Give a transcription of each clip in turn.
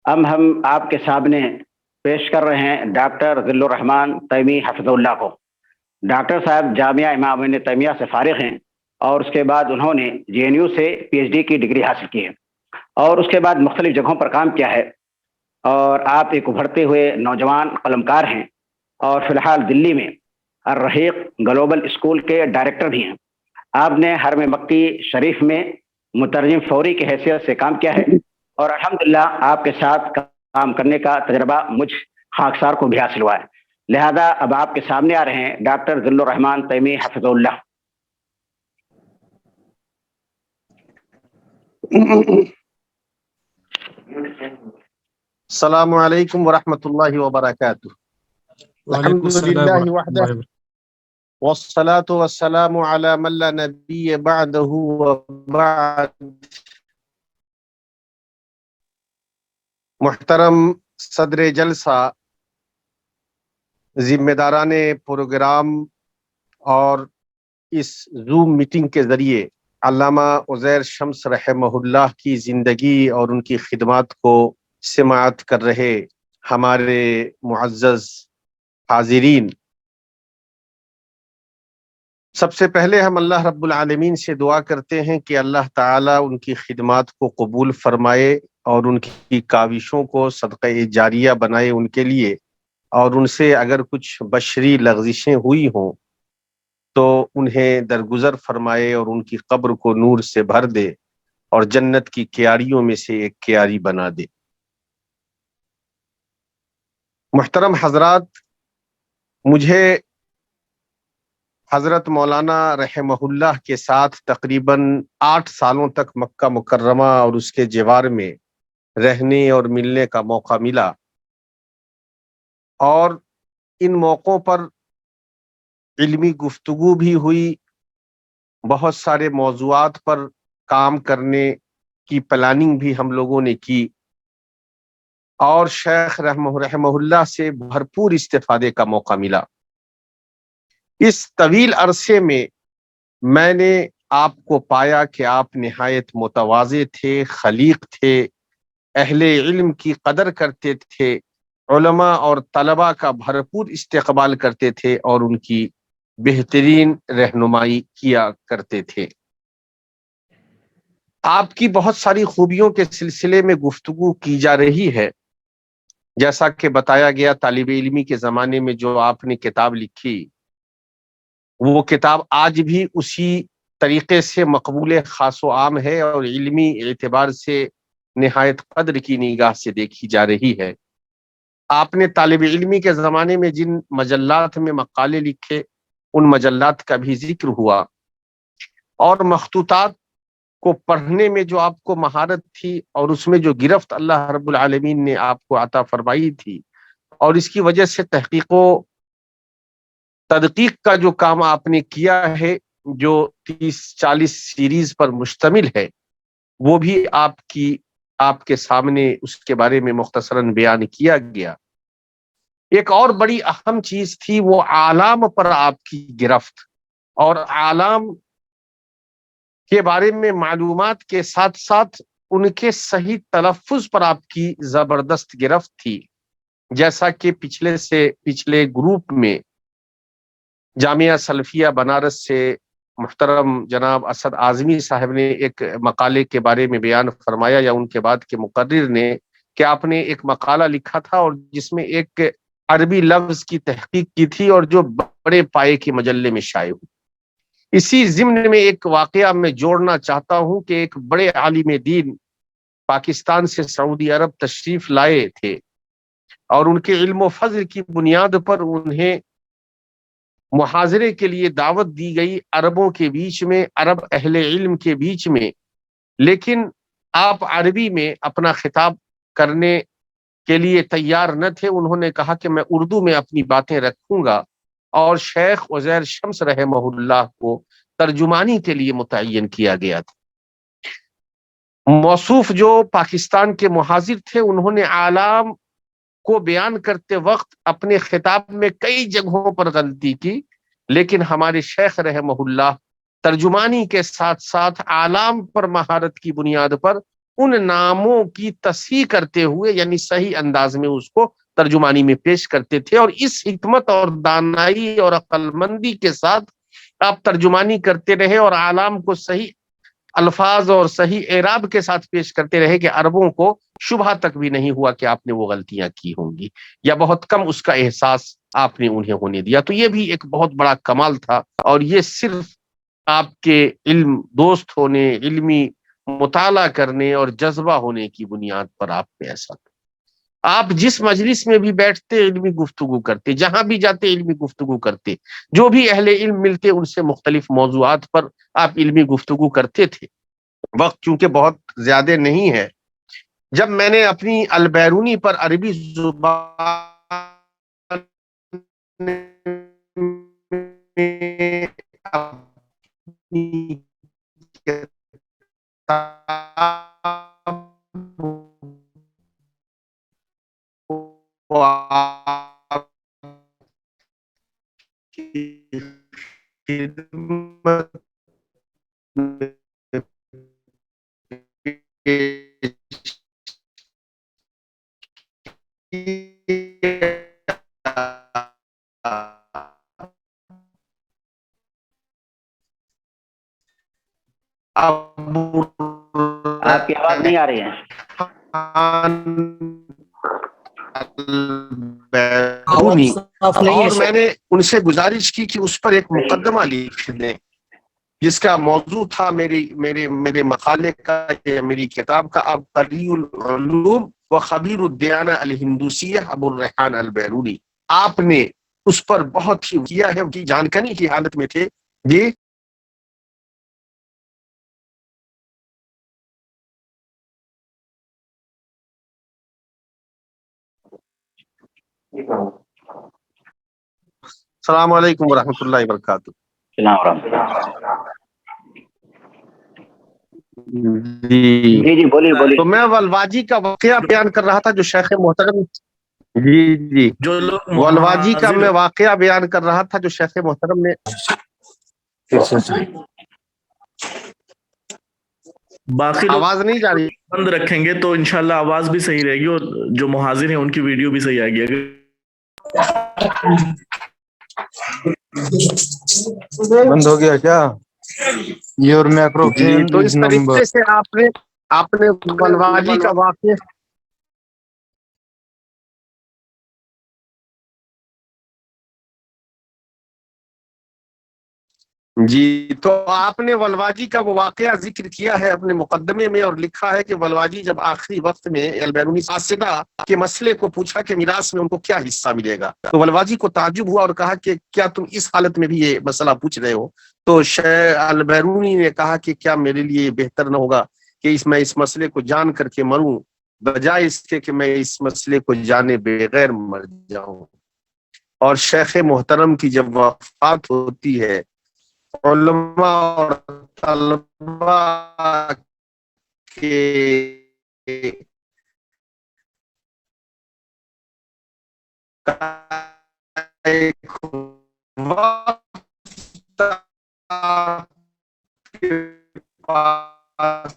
اب ہم آپ کے سامنے پیش کر رہے ہیں ڈاکٹر ذل الرحمان تیمی حفظ اللہ کو۔ ڈاکٹر صاحب جامعہ امام ابن تیمیہ سے فارغ ہیں، اور اس کے بعد انہوں نے JNU سے PhD کی ڈگری حاصل کی ہے، اور اس کے بعد مختلف جگہوں پر کام کیا ہے۔ اور آپ ایک ابھرتے ہوئے نوجوان قلمکار ہیں، اور فی الحال دلی میں الرحیق گلوبل اسکول کے ڈائریکٹر بھی ہیں۔ آپ نے حرم مکی شریف میں مترجم فوری کی حیثیت سے کام کیا ہے، اور الحمدللہ آپ کے ساتھ کام کرنے کا تجربہ مجھ خاکسار کو بھی حاصل ہوا ہے۔ لہذا اب آپ کے سامنے آ رہے ہیں ڈاکٹر ذل الرحمان تیمی حفظ اللہ۔ السلام علیکم ورحمۃ اللہ وبرکاتہ۔ وعلیکم الحمد السلام للہ ورحمۃ وحدہ اللہ وبرکاتہ۔ والصلاة والسلام علی من لا نبی بعدہ وبعد۔ محترم صدر جلسہ، ذمہ داران پروگرام اور اس زوم میٹنگ کے ذریعے علامہ عزیر شمس رحمہ اللہ کی زندگی اور ان کی خدمات کو سماعت کر رہے ہمارے معزز حاضرین، سب سے پہلے ہم اللہ رب العالمین سے دعا کرتے ہیں کہ اللہ تعالیٰ ان کی خدمات کو قبول فرمائے اور ان کی کاوشوں کو صدقہ جاریہ بنائے ان کے لیے، اور ان سے اگر کچھ بشری لغزشیں ہوئی ہوں تو انہیں درگزر فرمائے اور ان کی قبر کو نور سے بھر دے اور جنت کی کیاریوں میں سے ایک کیاری بنا دے۔ محترم حضرات، مجھے حضرت مولانا رحمہ اللہ کے ساتھ تقریباً 8 سالوں تک مکہ مکرمہ اور اس کے جوار میں رہنے اور ملنے کا موقع ملا، اور ان موقعوں پر علمی گفتگو بھی ہوئی، بہت سارے موضوعات پر کام کرنے کی پلاننگ بھی ہم لوگوں نے کی، اور شیخ رحمہ اللہ سے بھرپور استفادے کا موقع ملا۔ اس طویل عرصے میں میں نے آپ کو پایا کہ آپ نہایت متواضع تھے، خلیق تھے، اہل علم کی قدر کرتے تھے، علماء اور طلباء کا بھرپور استقبال کرتے تھے اور ان کی بہترین رہنمائی کیا کرتے تھے۔ آپ کی بہت ساری خوبیوں کے سلسلے میں گفتگو کی جا رہی ہے۔ جیسا کہ بتایا گیا، طالب علمی کے زمانے میں جو آپ نے کتاب لکھی، وہ کتاب آج بھی اسی طریقے سے مقبول خاص و عام ہے اور علمی اعتبار سے نہایت قدر کی نگاہ سے دیکھی جا رہی ہے۔ آپ نے طالب علمی کے زمانے میں جن مجلات میں مقالے لکھے، ان مجلات کا بھی ذکر ہوا، اور مخطوطات کو پڑھنے میں جو آپ کو مہارت تھی اور اس میں جو گرفت اللہ رب العالمین نے آپ کو عطا فرمائی تھی، اور اس کی وجہ سے تحقیق و تدقیق کا جو کام آپ نے کیا ہے، جو 30-40 سیریز پر مشتمل ہے، وہ بھی آپ کے سامنے اس کے بارے میں مختصراً بیان کیا گیا۔ ایک اور بڑی اہم چیز تھی، وہ اعلام پر آپ کی گرفت، اور اعلام کے بارے میں معلومات کے ساتھ ساتھ ان کے صحیح تلفظ پر آپ کی زبردست گرفت تھی۔ جیسا کہ پچھلے گروپ میں جامعہ سلفیہ بنارس سے محترم جناب اسد اعظمی صاحب نے ایک مقالے کے بارے میں بیان فرمایا، یا ان کے بعد کے مقرر نے، کہ آپ نے ایک مقالہ لکھا تھا اور جس میں ایک عربی لفظ کی تحقیق کی تھی اور جو بڑے پائے کے مجلے میں شائع ہوئی۔ اسی ضمن میں ایک واقعہ میں جوڑنا چاہتا ہوں کہ ایک بڑے عالم دین پاکستان سے سعودی عرب تشریف لائے تھے، اور ان کے علم و فضل کی بنیاد پر انہیں محاضرے کے لیے دعوت دی گئی، عربوں کے بیچ میں، عرب اہل علم کے بیچ میں، لیکن آپ عربی میں اپنا خطاب کرنے کے لیے تیار نہ تھے۔ انہوں نے کہا کہ میں اردو میں اپنی باتیں رکھوں گا، اور شیخ عزیر شمس رحمہ اللہ کو ترجمانی کے لیے متعین کیا گیا تھا۔ موصوف جو پاکستان کے محاضر تھے، انہوں نے اعلام کو بیان کرتے وقت اپنے خطاب میں کئی جگہوں پر غلطی کی، لیکن ہمارے شیخ رحمہ اللہ ترجمانی کے ساتھ ساتھ اعلام پر مہارت کی بنیاد پر ان ناموں کی تصحیح کرتے ہوئے یعنی صحیح انداز میں اس کو ترجمانی میں پیش کرتے تھے، اور اس حکمت اور دانائی اور عقل مندی کے ساتھ آپ ترجمانی کرتے رہے اور اعلام کو صحیح الفاظ اور صحیح اعراب کے ساتھ پیش کرتے رہے کہ عربوں کو شبہ تک بھی نہیں ہوا کہ آپ نے وہ غلطیاں کی ہوں گی، یا بہت کم اس کا احساس آپ نے انہیں ہونے دیا. تو یہ بھی ایک بہت بڑا کمال تھا، اور یہ صرف آپ کے علم دوست ہونے، علمی مطالعہ کرنے اور جذبہ ہونے کی بنیاد پر آپ میں ایسا تھا. آپ جس مجلس میں بھی بیٹھتے علمی گفتگو کرتے، جہاں بھی جاتے علمی گفتگو کرتے، جو بھی اہل علم ملتے ان سے مختلف موضوعات پر آپ علمی گفتگو کرتے تھے. وقت چونکہ بہت زیادہ نہیں ہے، جب میں نے اپنی البیرونی پر عربی زبان میں اپنی کو آپ کی خدمت میں پیش آپ کی آواز نہیں آ رہی ہے. البیرونی، اور میں نے ان سے گزارش کی کہ اس پر ایک مقدمہ لکھ دیں جس کا موضوع تھا میرے مقالے کا یا میری کتاب کا، عبقری العلوم و خبیر الدیانہ الہندوسیہ ابو الریحان البیرونی. آپ نے اس پر بہت ہی کیا ہے، ان کی جانکاری کی حالت میں تھے. جی السلام علیکم ورحمۃ اللہ وبرکاتہ. جی بولیے بولیے. تو میں والواجی کا واقعہ بیان کر رہا تھا جو شیخ محترم، جی جو لوگ والواجی کا میں واقعہ بیان کر رہا تھا جو شیخ محترم نے باقی لوگ آواز نہیں جا رہی بند رکھیں گے تو انشاءاللہ آواز بھی صحیح رہے گی، اور جو محاضر ہیں ان کی ویڈیو بھی صحیح آئے گی. بند ہو گیا کیا؟ یور میکرو جی تو اس طریقے سے آپ نے والواجی کا واقعہ جی تو آپ نے والواجی کا وہ واقعہ ذکر کیا ہے اپنے مقدمے میں، اور لکھا ہے کہ والواجی جب آخری وقت میں البیرونی فاسدہ کے مسئلے کو پوچھا کہ میراث میں ان کو کیا حصہ ملے گا، تو والواجی کو تعجب ہوا اور کہا کہ کیا تم اس حالت میں بھی یہ مسئلہ پوچھ رہے ہو؟ تو شیخ البیرونی نے کہا کہ کیا میرے لیے یہ بہتر نہ ہوگا کہ میں اس مسئلے کو جان کر کے مروں بجائے اس کے کہ میں اس مسئلے کو جانے بغیر مر جاؤں. اور شیخ محترم کی جب وفات ہوتی ہے، علماء اور طلباء کے ایک وقت کے پاس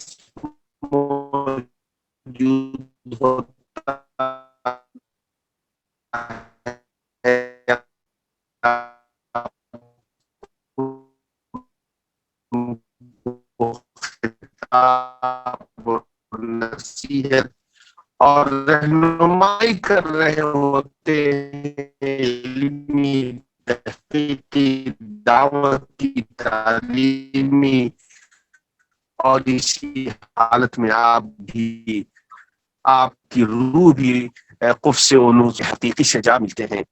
موجود ہوتا ہے، نصیحت اور رہنمائی کر رہے ہوتے ہیں، علمی تحقیقی دعوتی تعلیمی، اور اسی حالت میں آپ کی روح بھی قفس انوس حقیقی سے جا ملتے ہیں.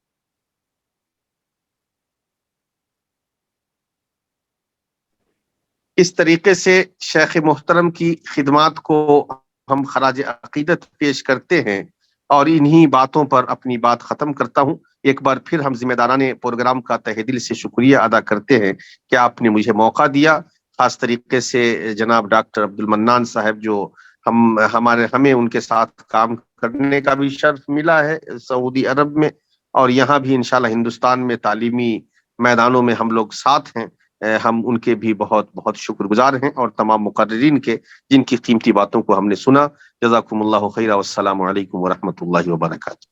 اس طریقے سے شیخ محترم کی خدمات کو ہم خراج عقیدت پیش کرتے ہیں، اور انہی باتوں پر اپنی بات ختم کرتا ہوں. ایک بار پھر ہم ذمہ داران پروگرام کا تہ دل سے شکریہ ادا کرتے ہیں کہ آپ نے مجھے موقع دیا، خاص طریقے سے جناب ڈاکٹر عبد المنان صاحب جو ہمیں ان کے ساتھ کام کرنے کا بھی شرف ملا ہے سعودی عرب میں، اور یہاں بھی انشاءاللہ ہندوستان میں تعلیمی میدانوں میں ہم لوگ ساتھ ہیں. ہم ان کے بھی بہت بہت شکر گزار ہیں، اور تمام مقررین کے جن کی قیمتی باتوں کو ہم نے سنا۔ جزاکم اللہ خیرہ، والسلام علیکم ورحمۃ اللہ وبرکاتہ۔